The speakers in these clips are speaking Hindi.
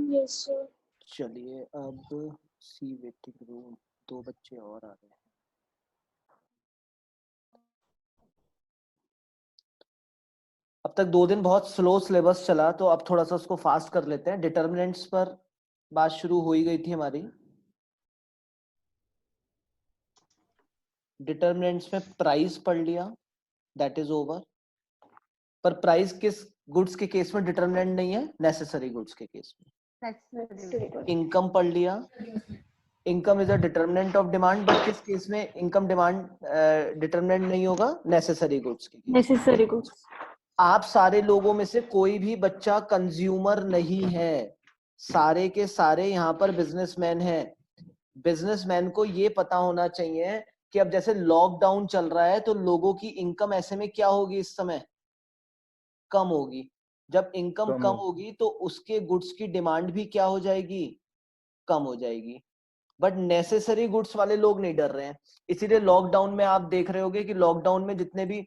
Yes sir. चलिए अब सी वेटिंग रूम, 2 बच्चे और आ रहे हैं। अब तक 2 दिन बहुत स्लो सिलेबस चला, तो अब थोड़ा सा उसको फास्ट कर लेते हैं। डिटर्मिनेंट्स पर बात शुरू हो ही गई थी हमारी। डिटर्मिनेंट्स में प्राइस पढ़ लिया, दैट इज ओवर। पर प्राइस किस गुड्स के केस में डिटर्मिनेंट नहीं है? नेसेसरी गुड्स के केस में। इनकम पढ़ लिया, income is a determinant of demand, but किस केस में इनकम डिमांड डिटर्मिनेंट नहीं होगा? नेसेसरी गुड्स के केस में। Necessary goods. आप सारे लोगों में से कोई भी बच्चा कंज्यूमर नहीं है, सारे के सारे यहाँ पर बिजनेसमैन हैं। बिजनेसमैन को ये पता होना चाहिए कि अब जैसे लॉकडाउन चल रहा है तो लोगों की इनकम ऐसे में क्या होगी? इस समय कम होगी। जब इनकम कम होगी तो उसके गुड्स की डिमांड भी क्या हो जाएगी? कम हो जाएगी। बट नेसेसरी गुड्स वाले लोग नहीं डर रहे हैं। इसीलिए लॉकडाउन में आप देख रहे होगे कि लॉकडाउन में जितने भी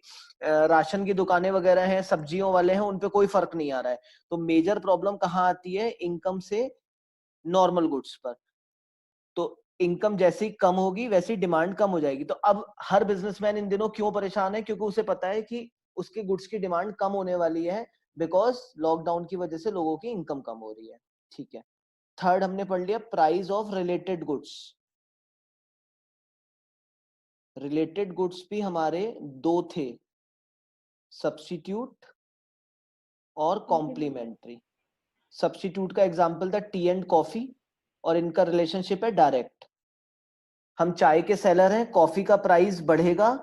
राशन की दुकानें वगैरह हैं, सब्जियों वाले हैं, उन पे कोई फर्क नहीं आ रहा है। तो मेजर प्रॉब्लम कहाँ आती है? इनकम से नॉर्मल गुड्स पर। तो इनकम जैसी कम होगी वैसी डिमांड कम हो जाएगी। तो अब हर बिजनेसमैन इन दिनों क्यों परेशान है? क्योंकि उसे पता है कि उसके गुड्स की डिमांड कम होने वाली है, बिकॉज लॉकडाउन की वजह से लोगों की इनकम कम हो रही है। ठीक है। थर्ड हमने पढ़ लिया price of related goods. Related goods भी हमारे 2 थे, सब्स्टिट्यूट और कॉम्प्लीमेंट्री। सब्स्टिट्यूट का एग्जांपल था टी एंड कॉफी, और इनका रिलेशनशिप है डायरेक्ट। हम चाय के सेलर हैं, कॉफी का प्राइस बढ़ेगा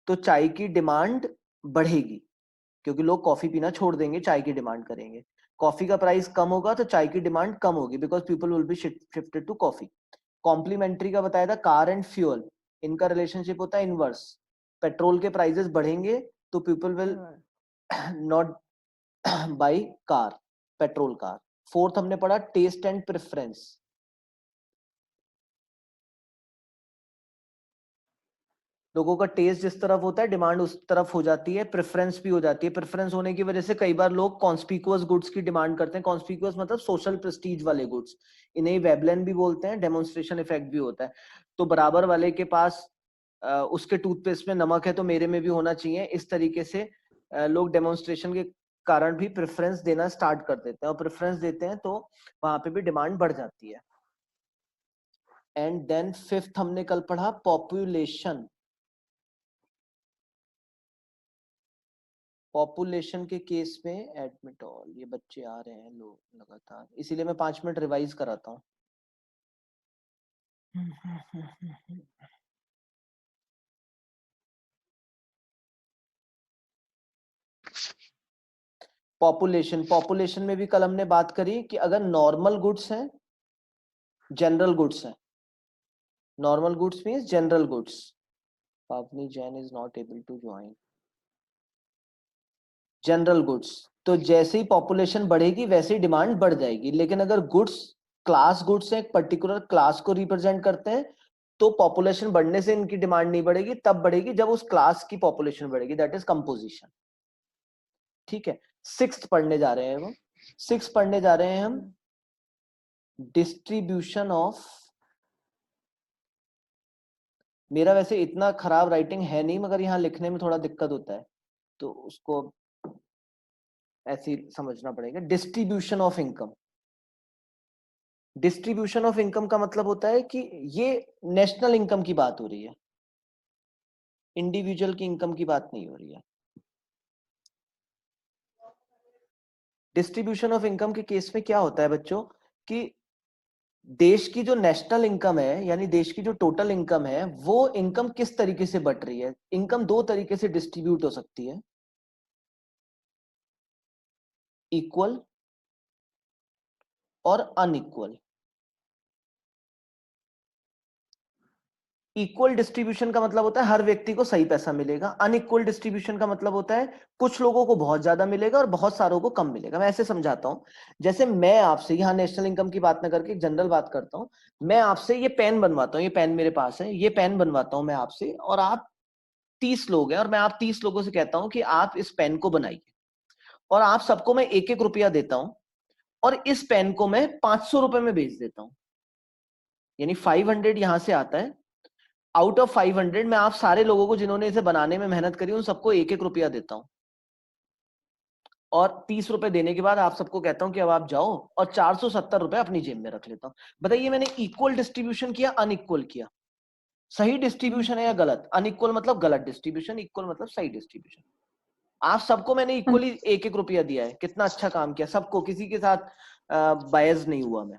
तो चाय की डिमांड बढ़ेगी, क्योंकि लोग कॉफी पीना छोड़ देंगे, चाय की डिमांड करेंगे। कॉफी का प्राइस कम होगा तो चाय की डिमांड कम होगी, because people will be shifted to coffee. Complementary का बताया था कार एंड फ्यूल, इनका रिलेशनशिप होता है इनवर्स। पेट्रोल के प्राइसेस बढ़ेंगे तो people will not buy car, petrol car. Fourth हमने पढ़ा टेस्ट एंड प्रेफरेंस। लोगों का टेस्ट जिस तरफ होता है डिमांड उस तरफ हो जाती है, प्रेफरेंस भी हो जाती है। प्रेफरेंस होने की वजह से कई बार लोग कॉन्स्पिकुअस गुड्स की डिमांड करते हैं। कॉन्स्पिकुअस मतलब सोशल प्रेस्टीज वाले गुड्स, इन्हें वेबलेन भी बोलते हैं, डेमोन्स्ट्रेशन इफेक्ट भी होता है। तो बराबर वाले के पास उसके टूथपेस्ट में नमक है तो मेरे में भी होना चाहिए, इस तरीके से लोग डेमोन्स्ट्रेशन के कारण भी प्रेफरेंस देना स्टार्ट कर देते हैं, और प्रेफरेंस देते हैं तो वहां पे भी डिमांड बढ़ जाती है। एंड देन फिफ्थ हमने कल पढ़ा पॉपुलेशन। पॉपुलेशन के केस में एडमिट ऑल, ये बच्चे आ रहे हैं लोग लगातार, इसीलिए मैं 5 मिनट रिवाइज कराता हूँ। पॉपुलेशन, पॉपुलेशन में भी कल हमने बात करी कि अगर नॉर्मल गुड्स हैं, जनरल गुड्स हैं, normal goods means general goods. Pavani Jain is not able to join. General goods, तो जैसे ही पॉपुलेशन बढ़ेगी वैसे ही डिमांड बढ़ जाएगी। लेकिन अगर गुड्स क्लास गुड्स हैं, एक पर्टिकुलर क्लास को रिप्रेजेंट करते हैं, तो पॉपुलेशन बढ़ने से इनकी डिमांड नहीं बढ़ेगी, तब बढ़ेगी जब उस क्लास की पॉपुलेशन बढ़ेगी, दैट इज कंपोजिशन। ठीक है। सिक्स्थ पढ़ने जा रहे हैं हम, सिक्स पढ़ने जा रहे हैं हम डिस्ट्रीब्यूशन ऑफ। मेरा वैसे इतना खराब राइटिंग है नहीं, मगर यहाँ लिखने में थोड़ा दिक्कत होता है, तो उसको ऐसे ही समझना पड़ेगा। Distribution of income. Distribution of income का मतलब होता है कि ये नेशनल इनकम की बात हो रही है, इंडिविजुअल की इनकम की बात नहीं हो रही है। डिस्ट्रीब्यूशन ऑफ इनकम के केस में क्या होता है बच्चों, कि देश की जो नेशनल इनकम है, यानी देश की जो टोटल इनकम है, वो इनकम किस तरीके से बढ़ रही है। इनकम 2 तरीके से डिस्ट्रीब्यूट हो सकती है, इक्वल और अनइक्वल। इक्वल डिस्ट्रीब्यूशन का मतलब होता है हर व्यक्ति को सही पैसा मिलेगा। अनइक्वल डिस्ट्रीब्यूशन का मतलब होता है कुछ लोगों को बहुत ज्यादा मिलेगा और बहुत सारों को कम मिलेगा। मैं ऐसे समझाता हूं, जैसे मैं आपसे यहाँ नेशनल इनकम की बात ना करके जनरल बात करता हूं। मैं आपसे ये पेन बनवाता हूँ, ये पेन मेरे पास है, ये पेन बनवाता हूं मैं आपसे, और आप 30 लोग हैं, और मैं आप 30 लोगों से कहता हूं कि आप इस पेन को बनाइए, और आप सबको मैं 1-1 रुपया देता हूं। और इस पेन को मैं 500 रुपए में बेच देता हूं, यानी 500 यहां से आता है, आउट ऑफ 500 मैं आप सारे लोगों को जिन्होंने इसे बनाने में मेहनत करी उन सबको 1-1 रुपया देता हूं, और 30 रुपए देने के बाद आप सबको कहता हूं कि अब आप जाओ, और 470 रुपए अपनी जेब में रख लेता हूं। बताइए मैंने इक्वल डिस्ट्रीब्यूशन किया, अनइक्वल किया? सही डिस्ट्रीब्यूशन है या गलत? अनइक्वल मतलब गलत डिस्ट्रीब्यूशन, इक्वल मतलब सही डिस्ट्रीब्यूशन। आप सबको मैंने इक्वली 1-1 रुपया दिया है, कितना अच्छा काम किया सबको, किसी के साथ बायस नहीं हुआ मैं।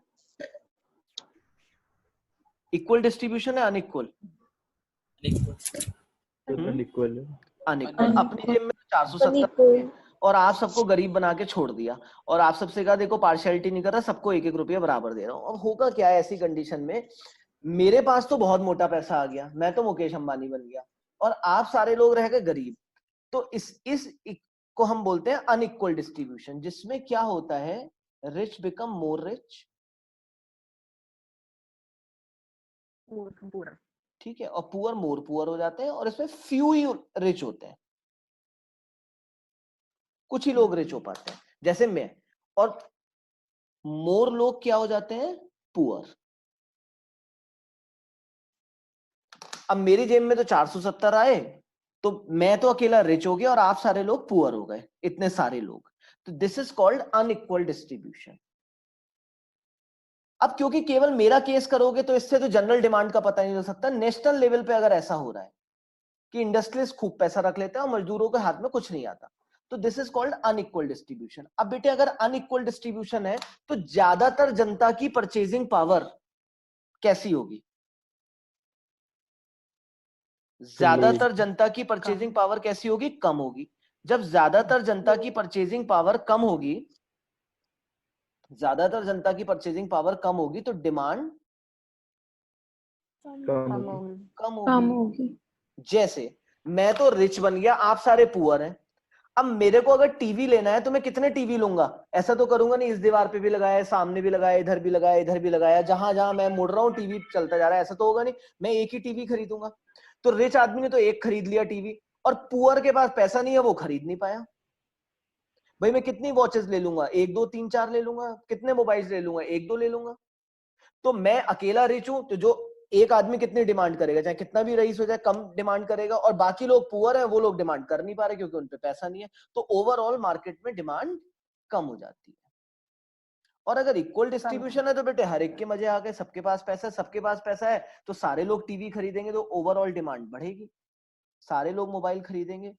इक्वल डिस्ट्रीब्यूशन है अनइक्वल? अनइक्वल है। अनइक्वल। अपनी जेब में तो 470 और आप सबको गरीब बना के छोड़ दिया, और आप सबसे कहा देखो पार्शियलिटी नहीं कर रहा, सबको 1-1 रुपया बराबर दे रहा हूं। अब होगा क्या है ऐसी कंडीशन में, मेरे पास तो बहुत मोटा पैसा आ गया, मैं तो मुकेश अंबानी बन गया, और आप सारे लोग रह गए गरीब। तो इस को हम बोलते हैं अनइक्वल डिस्ट्रीब्यूशन, जिसमें क्या होता है, रिच बिकम मोर रिच, ठीक है, और पुअर मोर पुअर हो जाते हैं, और इसमें फ्यू ही रिच होते हैं, कुछ ही लोग रिच हो पाते हैं जैसे मैं, और मोर लोग क्या हो जाते हैं, पुअर। अब मेरी जेब में तो 470 आए, तो मैं तो अकेला रिच हो गया और आप सारे लोग पुअर हो गए, इतने सारे लोग। तो this is called unequal distribution. अब क्योंकि केवल मेरा केस करोगे तो इससे तो जनरल डिमांड का पता नहीं चल सकता, नेशनल लेवल पे अगर ऐसा हो रहा है कि इंडस्ट्रीज खूब पैसा रख लेते हैं और मजदूरों के हाथ में कुछ नहीं आता, तो this is called unequal distribution. अब बेटे अगर अनइक्वल डिस्ट्रीब्यूशन है तो ज्यादातर जनता की परचेजिंग पावर कैसी होगी? ज्यादातर जनता की परचेजिंग पावर कैसी होगी? कम होगी। जब ज्यादातर जनता की परचेजिंग पावर कम होगी, ज्यादातर जनता की परचेजिंग पावर कम होगी, तो डिमांड कम होगी। जैसे मैं तो रिच बन गया, आप सारे पुअर हैं, अब मेरे को अगर टीवी लेना है तो मैं कितने टीवी लूंगा? ऐसा तो करूंगा नहीं इस दीवार पे भी लगाया, सामने भी लगाया, इधर भी लगाया, इधर भी लगाया, जहां जहां मैं मुड़ रहा हूँ टीवी चलता जा रहा है, ऐसा तो होगा नहीं। मैं एक ही टीवी खरीदूंगा। तो रिच आदमी ने तो एक खरीद लिया टीवी, और पुअर के पास पैसा नहीं है, वो खरीद नहीं पाया। भाई मैं कितनी वॉचेस ले लूंगा? 1 2 3 4 ले लूंगा। कितने मोबाइल ले लूंगा? 1 2 ले लूंगा। तो मैं अकेला रिच हूं, तो जो एक आदमी कितनी डिमांड करेगा, चाहे कितना भी रईस हो जाए, कम डिमांड करेगा, और बाकी लोग पुअर है, वो लोग डिमांड कर नहीं पा रहे क्योंकि उन पे पैसा नहीं है। तो ओवरऑल मार्केट में डिमांड कम हो जाती है। और अगर इक्वल डिस्ट्रीब्यूशन है तो बेटे हर एक के मजे आ गए, सबके पास पैसा है, सबके पास पैसा है तो सारे लोग टीवी खरीदेंगे, तो ओवरऑल डिमांड बढ़ेगी। सारे लोग मोबाइल खरीदेंगे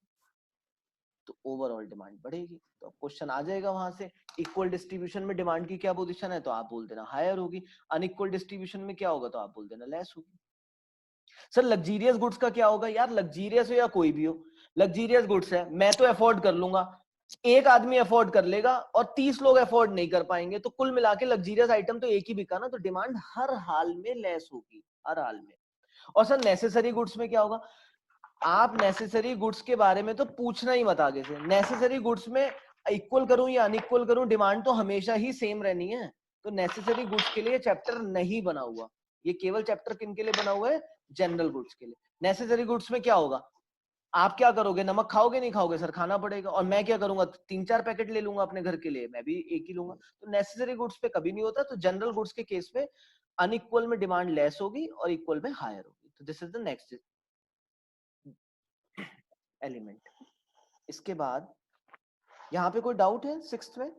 तो ओवरऑल डिमांड बढ़ेगी। तो क्वेश्चन आ जाएगा वहां से, इक्वल डिस्ट्रीब्यूशन में डिमांड की क्या पोजीशन है, तो आप बोल देना हायर होगी। अनइक्वल डिस्ट्रीब्यूशन में क्या होगा, तो आप बोल देना लेस होगी। सर लग्जीरियस गुड्स का क्या होगा? यार लग्जीरियस हो या कोई भी हो, लग्जीरियस गुड्स है, मैं तो अफोर्ड कर लूंगा, एक आदमी अफोर्ड कर लेगा और 30 लोग अफोर्ड नहीं कर पाएंगे, तो कुल मिला के लग्जीरियस आइटम तो एक ही बिका ना, तो डिमांड हर हाल में लेस होगी, हर हाल में। और सर नेसेसरी गुड्स में क्या होगा? आप नेसेसरी गुड्स के बारे में तो पूछना ही मत आगे से। नेसेसरी गुड्स में इक्वल करूं या अनइक्वल करूं, डिमांड तो हमेशा ही सेम रहनी है। तो नेसेसरी गुड्स के लिए चैप्टर नहीं बना हुआ, ये केवल चैप्टर किन के लिए बना हुआ है? जनरल गुड्स के लिए। नेसेसरी गुड्स में क्या होगा? आप क्या करोगे? नमक खाओगे नहीं खाओगे? सर खाना पड़ेगा। और मैं क्या करूंगा? 3 4 पैकेट ले लूंगा अपने घर के लिए, मैं भी एक ही लूंगा। तो नेसेसरी गुड्स पे कभी नहीं होता। तो जनरल गुड्स के केस में अनइक्वल में डिमांड लेस होगी और इक्वल में हायर होगी। तो this is the next element. इसके बाद यहां पे कोई डाउट है सिक्स्थ में?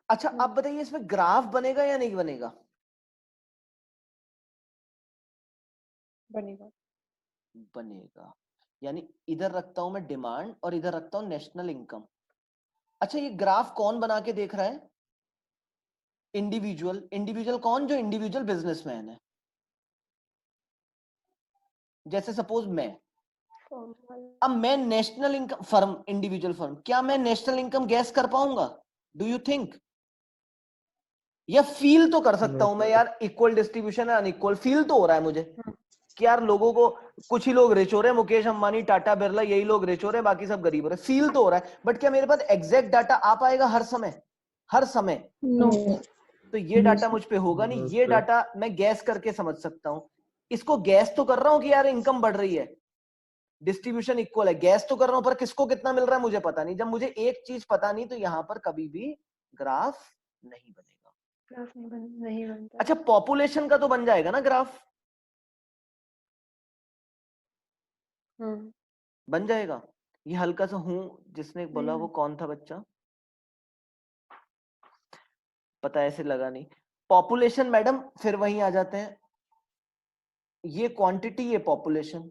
अच्छा अब बताइए इसमें ग्राफ बनेगा या नहीं बनेगा? बनेगा। बनेगा। यानी इधर रखता हूं मैं डिमांड और इधर रखता हूं नेशनल इनकम। अच्छा ये ग्राफ कौन बना के देख रहा है? इंडिविजुअल। इंडिविजुअल कौन? जो इंडिविजुअल बिजनेसमैन है। जैसे सपोज मैं, अब मैं national income firm, individual firm, क्या मैं नेशनल इनकम गैस कर पाऊंगा? Do you think? या फील तो कर सकता हूं मैं, यार इक्वल डिस्ट्रीब्यूशन है अनइक्वल, फील तो हो रहा है मुझे कि यार लोगों को, कुछ ही लोग रिच हो रहे हैं, मुकेश अंबानी, टाटा बिरला, यही लोग रिच हो रहे हैं, बाकी सब गरीब हो रहे हैं, फील तो हो रहा है। बट क्या मेरे पास एग्जैक्ट डाटा आ पाएगा हर समय? हर समय नो। तो ये डाटा मुझ पे होगा नहीं। ये डाटा मैं गैस करके समझ सकता हूं। इसको गैस तो कर रहा हूं कि यार इनकम बढ़ रही है, डिस्ट्रीब्यूशन इक्वल है, गैस तो कर रहा हूं पर किसको कितना मिल रहा है मुझे पता नहीं। जब मुझे एक चीज पता नहीं तो यहाँ पर कभी भी ग्राफ नहीं बनेगा। ग्राफ नहीं बनता। अच्छा पॉपुलेशन का तो बन जाएगा ना ग्राफ, बन जाएगा। ये हल्का सा हूं जिसने बोला वो कौन था बच्चा, पता ऐसे लगा नहीं। पॉपुलेशन मैडम फिर वहीं आ जाते हैं, ये क्वांटिटी ये पॉपुलेशन।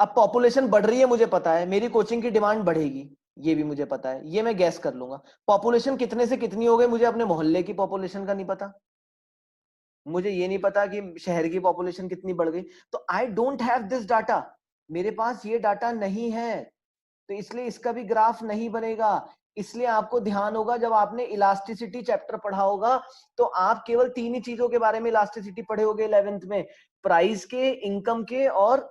अब पॉपुलेशन बढ़ रही है मुझे पता है, मेरी कोचिंग की डिमांड बढ़ेगी ये भी मुझे पता है, ये मैं गैस कर लूंगा। पॉपुलेशन कितने से कितनी हो गई मुझे अपने मोहल्ले की पॉपुलेशन का नहीं पता, मुझे ये नहीं पता कि शहर की पॉपुलेशन कितनी बढ़ गई। तो I don't have this data, मेरे पास ये डाटा नहीं है, तो इसलिए इसका भी ग्राफ नहीं बनेगा। इसलिए आपको ध्यान होगा जब आपने इलास्टिसिटी चैप्टर पढ़ा होगा तो आप केवल तीन ही चीजों के बारे में इलास्टिसिटी पढ़े होगे 11th में, प्राइस के, इनकम के और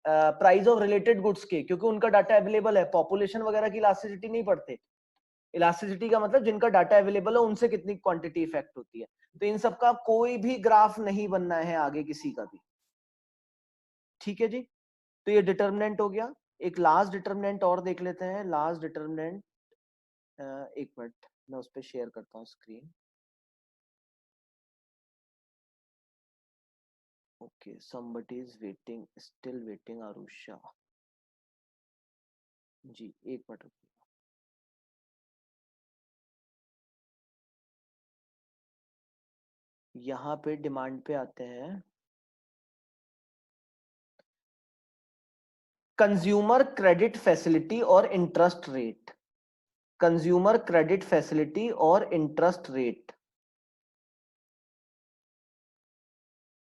प्राइस ऑफ रिलेटेड गुड्स के, क्योंकि उनका डाटा अवेलेबल है। पॉपुलेशन वगैरह की इलास्टिसिटी नहीं पढ़ते, इलास्टिसिटी का मतलब जिनका डाटा अवेलेबल है उनसे कितनी क्वांटिटी इफेक्ट होती है। तो इन सब का कोई भी ग्राफ नहीं बनना है आगे किसी का भी, ठीक है जी। तो ये डिटर्मिनेंट हो गया। एक लास्ट डिटर्मिनेंट और देख लेते हैं, लास्ट डिटर्मिनेंट, एक मिनट मैं उस पर शेयर करता हूँ screen. Okay somebody is waiting, still waiting आरुषा जी, एक मिनट रुकिए। यहाँ पे डिमांड पे आते हैं, कंज्यूमर क्रेडिट फैसिलिटी और interest rate, consumer credit facility और इंटरेस्ट रेट।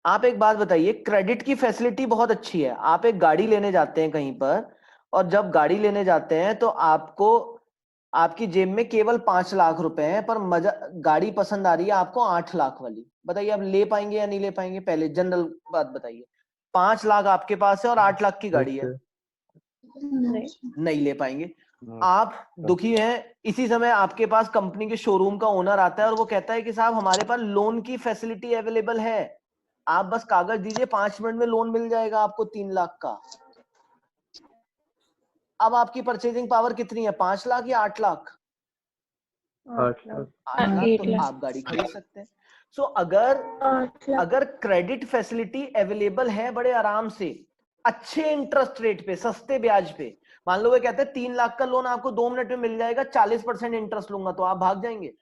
आप एक बात बताइए, क्रेडिट की फैसिलिटी बहुत अच्छी है, आप एक गाड़ी लेने जाते हैं कहीं पर, और जब गाड़ी लेने जाते हैं तो आपको, आपकी जेब में केवल 5 लाख रुपए हैं, पर मजा, गाड़ी पसंद आ रही है आपको 8 लाख वाली, बताइए आप ले पाएंगे या नहीं ले पाएंगे? पहले जनरल बात बताइए, 5 लाख आपके पास है और 8 लाख की गाड़ी है, नहीं ले पाएंगे। आप दुखी हैं, इसी समय आपके पास कंपनी के शोरूम का ओनर आता है और वो कहता है कि साहब हमारे पास लोन की फैसिलिटी अवेलेबल है, आप बस कागज दीजिए 5 मिनट में लोन मिल जाएगा आपको 3 लाख का। अब आपकी परचेजिंग पावर कितनी है, 5 लाख या 8 लाख? 8 लाख। 8 लाख, तो आप गाड़ी खरीद सकते हैं। सो अगर क्रेडिट फैसिलिटी अवेलेबल है बड़े आराम से, अच्छे इंटरेस्ट रेट पे, सस्ते ब्याज पे, मान लो वो कहते हैं 3 लाख का लोन आपको 2 मिनट में मिल जाएगा, 40% इंटरेस्ट लूंगा, तो आप भाग जाएंगे।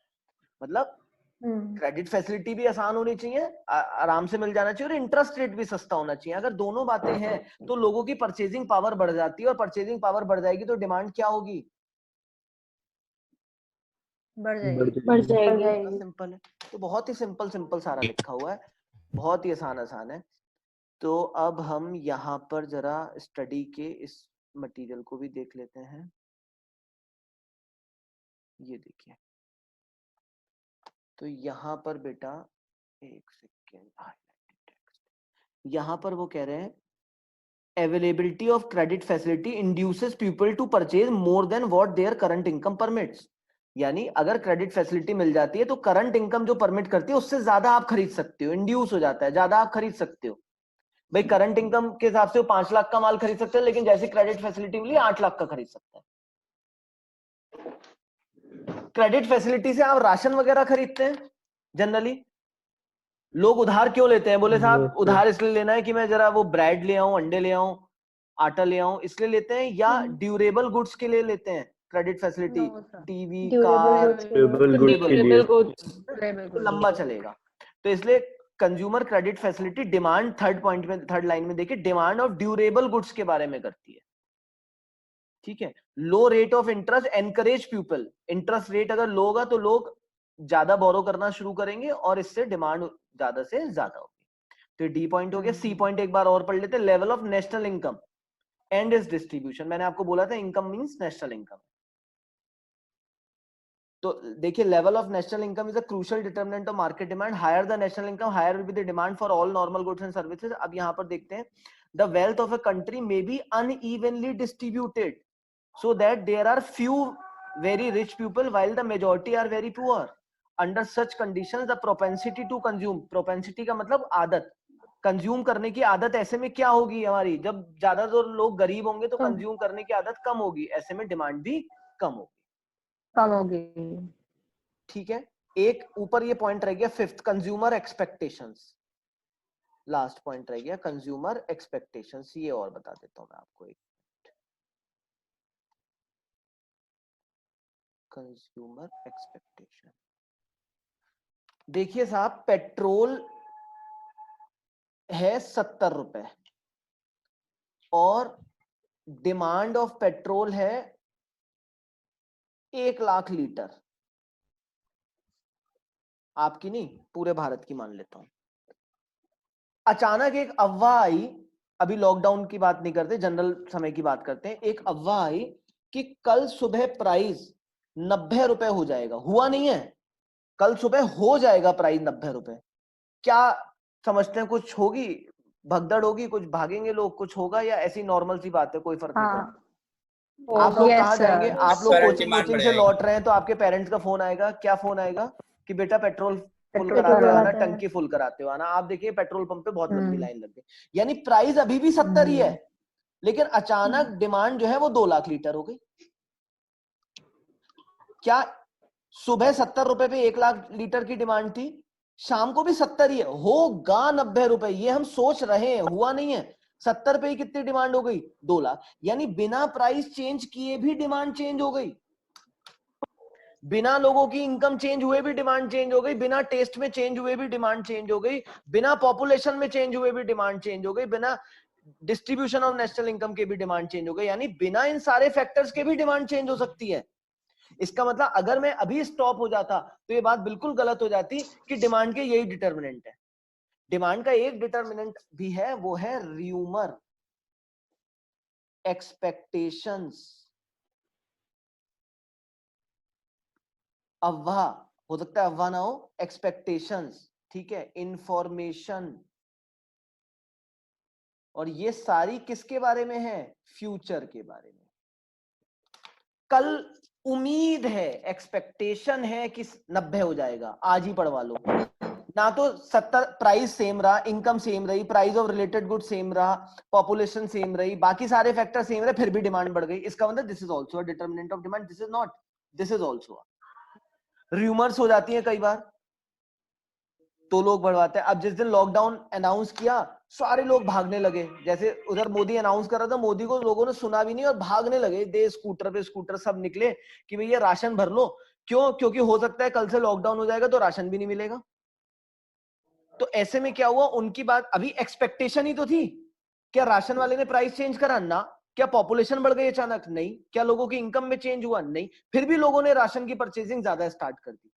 मतलब क्रेडिट फैसिलिटी भी आसान होनी चाहिए, आराम से मिल जाना चाहिए, और इंटरेस्ट रेट भी सस्ता होना चाहिए। अगर दोनों बातें हैं तो लोगों की परचेजिंग पावर बढ़ जाती है, और परचेजिंग पावर बढ़ जाएगी तो डिमांड क्या होगी, बढ़ जाएगी। सिंपल है। तो बहुत ही सिंपल सारा लिखा हुआ है, बहुत ही आसान है। तो अब हम यहाँ पर जरा स्टडी के इस मटेरियल को भी देख लेते हैं। ये देखिए, तो यहाँ पर बेटा एक सेकेंड, यहाँ पर वो कह रहे हैं availability of credit facility induces people to purchase more than what their current income permits। यानी अगर क्रेडिट फैसिलिटी मिल जाती है तो करंट इनकम जो परमिट करती है उससे ज्यादा आप खरीद सकते हो, इंड्यूस हो जाता है, ज्यादा आप खरीद सकते हो। भाई करंट इनकम के हिसाब से वो 5 लाख का माल खरीद सकते हैं, लेकिन जैसे क्रेडिट फैसिलिटी मिली 8 लाख का खरीद सकता है। क्रेडिट फैसिलिटी से आप राशन वगैरह खरीदते हैं जनरली, लोग उधार क्यों लेते हैं? बोले साहब उधार इसलिए लेना है कि मैं जरा वो ब्रेड ले आऊं, अंडे ले आऊं, आटा ले आऊं, इसलिए लेते हैं, या ड्यूरेबल गुड्स के लिए लेते हैं credit facility? TV, car, durable goods लंबा चलेगा, तो इसलिए consumer credit facility demand, third point में, थर्ड लाइन में देखिए, डिमांड ऑफ ड्यूरेबल गुड्स के बारे में करती है, ठीक है। Low rate of interest encourage people, interest rate अगर लो होगा तो लोग ज्यादा बोरो करना शुरू करेंगे और इससे डिमांड ज्यादा से ज्यादा होगी। तो डी पॉइंट हो गया। सी पॉइंट एक बार और पढ़ लेते हैं, level of national income and it's distribution. मैंने आपको बोला था इनकम मींस नेशनल इनकम। तो देखिए, level of national income is a crucial determinant of market demand. Higher the national income, higher will be the demand for all normal goods and services. अब यहाँ पर देखते हैं, the wealth of a country may be unevenly distributed so that there are few very rich people while the majority are very poor. Under such conditions the propensity to consume, propensity का मतलब आदत, कंज्यूम करने की आदत ऐसे में क्या होगी हमारी, जब ज्यादातर लोग गरीब होंगे तो कंज्यूम करने की आदत कम होगी, ऐसे में डिमांड भी कम होगी। ठीक है, एक ऊपर ये पॉइंट रह गया fifth, consumer expectations. Last point रह गया कंज्यूमर एक्सपेक्टेशंस, ये और बता देता हूं मैं आपको एक, कंज्यूमर एक्सपेक्टेशन। देखिए साहब, पेट्रोल है 70 रुपए और डिमांड ऑफ पेट्रोल है 1 लाख लीटर, आपकी नहीं पूरे भारत की मान लेता हूं। अचानक एक अफवाह आई, अभी लॉकडाउन की बात नहीं करते, जनरल समय की बात करते हैं, एक अफवाह आई कि कल सुबह प्राइस 90 रुपए हो जाएगा। हुआ नहीं है, कल सुबह हो जाएगा प्राइस 90 रुपए। क्या समझते हैं, कुछ होगी भगदड़ होगी, कुछ भागेंगे लोग, कुछ होगा, या ऐसी नॉर्मल सी बात है, कोई फर्क नहीं पड़ता? आप लोग कहाँ जाएंगे, आप लोग कोचिंग से लौट रहे हैं तो आपके पेरेंट्स का फोन आएगा, क्या फोन आएगा कि बेटा पेट्रोल फुल कराते हो आना, टंकी फुल कराते हो आना। आप देखिए पेट्रोल पंप पे बहुत लंबी लाइन लग गई, यानी प्राइस अभी भी 70 ही है, लेकिन अचानक डिमांड जो है वो 2 लाख लीटर हो गई। क्या सुबह 70 रुपए पे 1 लाख लीटर की डिमांड थी, शाम को भी 70 ही है, होगा 90 रुपए, ये हम सोच रहे हैं, हुआ नहीं है। 70 पे ही कितनी डिमांड हो गई, 2 लाख, यानी बिना प्राइस चेंज किए भी डिमांड चेंज हो गई, बिना लोगों की इनकम चेंज हुए भी डिमांड चेंज हो गई, बिना टेस्ट में चेंज हुए भी डिमांड चेंज हो गई, बिना पॉपुलेशन में चेंज हुए भी डिमांड चेंज हो गई, बिना डिस्ट्रीब्यूशन ऑफ नेशनल इनकम के भी डिमांड चेंज हो गई, यानी बिना इन सारे फैक्टर्स के भी डिमांड चेंज हो सकती है। इसका मतलब अगर मैं अभी स्टॉप हो जाता तो ये बात बिल्कुल गलत हो जाती कि डिमांड के यही डिटर्मिनेंट है। डिमांड का एक डिटर्मिनेंट भी है, वो है र्यूमर, एक्सपेक्टेशंस, अफवाह, हो सकता है अफवाह ना हो, एक्सपेक्टेशंस, ठीक है, इंफॉर्मेशन, और ये सारी किसके बारे में है, फ्यूचर के बारे में। कल उम्मीद है, एक्सपेक्टेशन है कि 90 हो जाएगा, आज ही पढ़वा लो, ना तो 70 प्राइस सेम रहा, इनकम सेम रही, price of related good same रहा, पॉपुलेशन सेम रही, बाकी सारे फैक्टर सेम रहे, फिर भी डिमांड बढ़ गई, इसका मतलब this is also a determinant of demand, this is not, this is also. Rumours हो जाती है कई बार तो लोग बढ़वाते हैं। अब जिस दिन लॉकडाउन अनाउंस किया, सारे लोग भागने लगे, जैसे उधर मोदी अनाउंस कर रहा था, मोदी को लोगों ने सुना भी नहीं और भागने लगे, दे स्कूटर पे स्कूटर सब निकले कि भैया राशन भर लो, क्यों, क्योंकि हो सकता है कल से लॉकडाउन हो जाएगा तो राशन भी नहीं मिलेगा। तो ऐसे में क्या हुआ, उनकी बात, अभी एक्सपेक्टेशन ही तो थी, क्या राशन वाले ने प्राइस चेंज करा ना, क्या पॉपुलेशन बढ़ गई अचानक, नहीं, क्या लोगों की इनकम में चेंज हुआ, नहीं, फिर भी लोगों ने राशन की परचेजिंग ज्यादा स्टार्ट कर दी,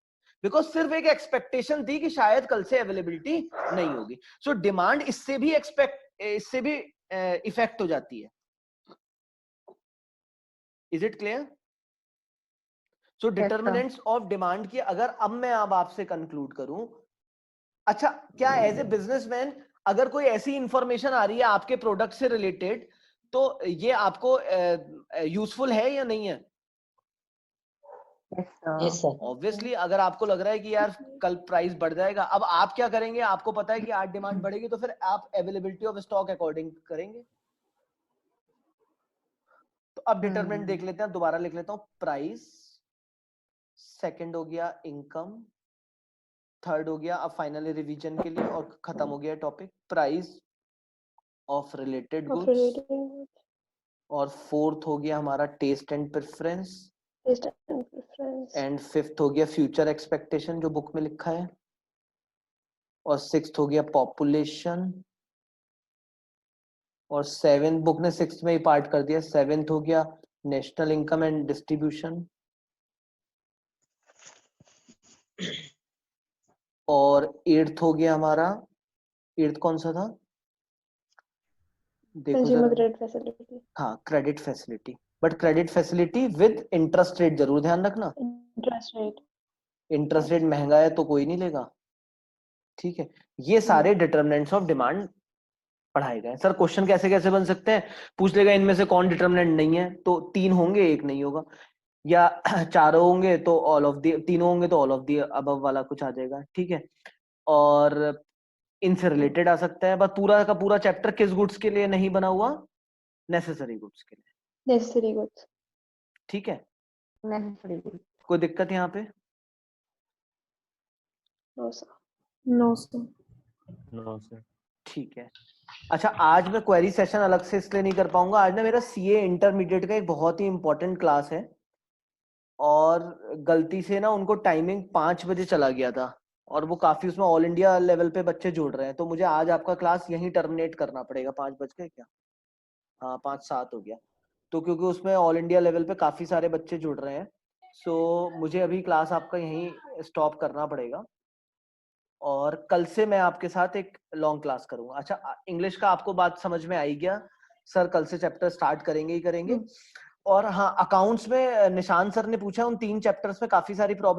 बिकॉज सिर्फ एक एक्सपेक्टेशन थी कि शायद कल से अवेलेबिलिटी नहीं होगी। सो डिमांड इससे भी इफेक्ट हो जाती है। Is it clear? So determinants of demand की अगर अब मैं आपसे कंक्लूड करूं, अच्छा क्या एज ए बिजनेसमैन अगर कोई ऐसी इंफॉर्मेशन आ रही है आपके प्रोडक्ट से रिलेटेड, तो ये आपको यूजफुल है या नहीं है? ऑब्वियसली अगर आपको लग रहा है कि यार कल प्राइस बढ़ जाएगा, अब आप क्या करेंगे, आपको पता है कि आज डिमांड बढ़ेगी, तो फिर आप अवेलेबिलिटी ऑफ स्टॉक अकॉर्डिंग करेंगे। तो अब डिटरमिनेंट देख लेते हैं, दोबारा लिख लेता हूं, प्राइस, सेकंड हो गया इनकम, थर्ड हो गया अब फाइनली रिवीजन के लिए और खत्म हो गया topic, price of related goods, और फोर्थ हो गया हमारा test and preference, and fifth हो गया फ्यूचर एक्सपेक्टेशन जो बुक में लिखा है, और सिक्स्थ हो गया पॉपुलेशन, और सेवेंथ, बुक ने सिक्स्थ में ही पार्ट कर दिया, सेवेंथ हो गया नेशनल इनकम एंड डिस्ट्रीब्यूशन, और एट्थ हो गया हमारा, एट्थ कौन सा था, देखो जरा, हाँ credit facility, but credit facility with interest rate जरूर ध्यान रखना, इंटरेस्ट रेट महंगा है तो कोई नहीं लेगा, ठीक है। ये सारे डिटर्मिनेंट्स ऑफ डिमांड पढ़ाए गए। सर क्वेश्चन कैसे कैसे बन सकते हैं, पूछ लेगा इनमें से कौन डिटर्मिनेंट नहीं है, तो 3 होंगे 1 नहीं होगा, या 4 होंगे तो ऑल ऑफ द, 3 होंगे तो ऑल ऑफ द अबव वाला कुछ आ जाएगा, ठीक है। और इनसे रिलेटेड आ सकता है, बट पूरा का पूरा चैप्टर किस गुड्स के लिए नहीं बना हुआ? नेसेसरी गुड्स के लिए। Necessary goods. ठीक है, नेसेसरी गुड्स। कोई दिक्कत यहाँ पे? No sir. No sir. No sir. ठीक है। अच्छा, आज मैं क्वेरी सेशन अलग से इसलिए नहीं कर पाऊंगा, आज ना मेरा सीए इंटरमीडिएट का एक बहुत ही इंपॉर्टेंट क्लास है और गलती से ना उनको टाइमिंग 5 बजे चला गया था और वो काफी उसमें ऑल इंडिया लेवल पे बच्चे जुड़ रहे हैं, तो मुझे आज आपका क्लास यहीं टर्मिनेट करना पड़ेगा। 5 बज गए क्या? हाँ, 5:07 हो गया। तो क्योंकि उसमें ऑल इंडिया लेवल पे काफी सारे बच्चे जुड़ रहे हैं, सो मुझे अभी क्लास आपका यहीं स्टॉप करना पड़ेगा और कल से मैं आपके साथ एक लॉन्ग क्लास करूंगा। अच्छा, इंग्लिश का आपको बात समझ में आई गया? सर कल से चैप्टर स्टार्ट करेंगे ही करेंगे। और हाँ, अकाउंट्स में निशान सर ने पूछा, उन 3 चैप्टर्स में काफी सारी प्रॉब्लम